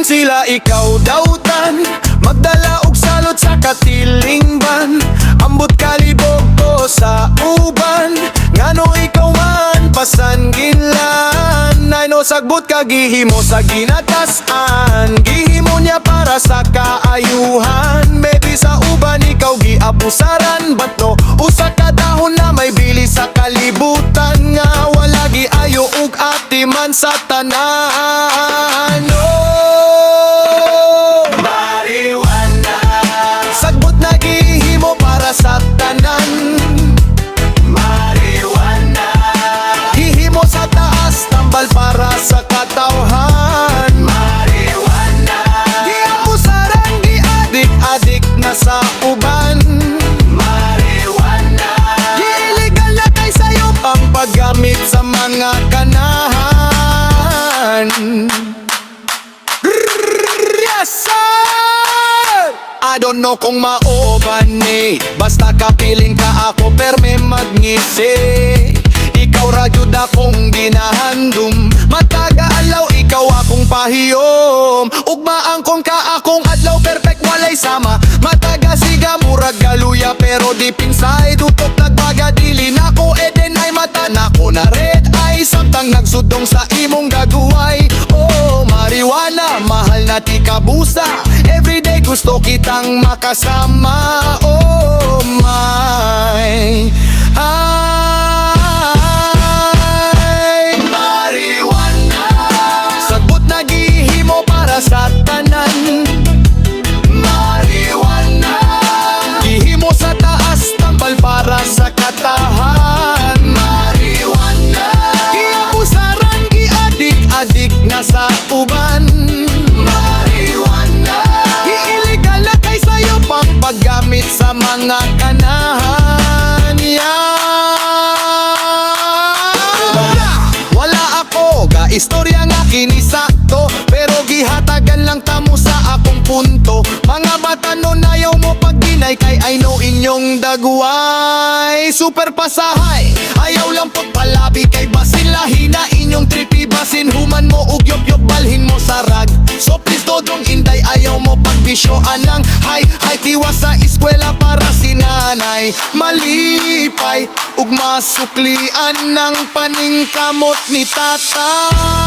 sila ikaw dautan, magdala og salot sa katilingban. Ambot kalibog ko sa uban, ngano ikaw man pasan ginlan. Ay no sagbot ka gihimo sa ginatasan, gihimo niya para sa kaayuhan. Maybe sa uban ikaw giabusaran, but no usa ka dahon na may bili sa kalibutan. Nga wala giayo ug atiman sa tanan. Marijuana, sagbot na gihimo para sa tanan. Marijuana, gihimo sa taas, tambal para sa katawhan. Marijuana, giabusaran, giadik-adik na sa uban. Marijuana, gi-illegal na kay sayo ang paggamit sa mga kanahan. Yes, sir! I don't know kung maoban eh, basta kapiling ka ako perme magngisi. Ikaw ragyod akong ginahandom, mataga alaw ikaw akong pahiyom. Ugmaan kong ka akong adlaw, perfect walay sama. Mataga siga murag galuya pero deep inside utok nagbaga dili nako eden ay mata nako na red eye. Samtang nagsudong sa imong gaguway. Oh, marijuana, mahal na ti kabusa. Everyday gusto kitang makasama. Oh my, ay marijuana, sagbot na gihimo para sa tanan. Marijuana, gihimo sa taas, tambal para sa katahan. Marijuana, giabusaran, giadik-adik na sa uban. Marijuana, gi-illegal na kay sayo pang paggamit sa mga kanahan. Wala ako ga istorya nga kinisakto, pero gihatagan lang tamo sa akong punto. Mga batanon ayaw mo pag ginay kay I know inyong dagway. Super pasahay, ayaw lang pag palabi kay basin lahina inyong tripi. Basin human mo ug yop-yop balhin mo sa rag. So please dodong inday, ayaw mo pagbisyoan ng hay tiwas sa eskwela para sinanay malipay ug masuklian ng paningkamot ni tata.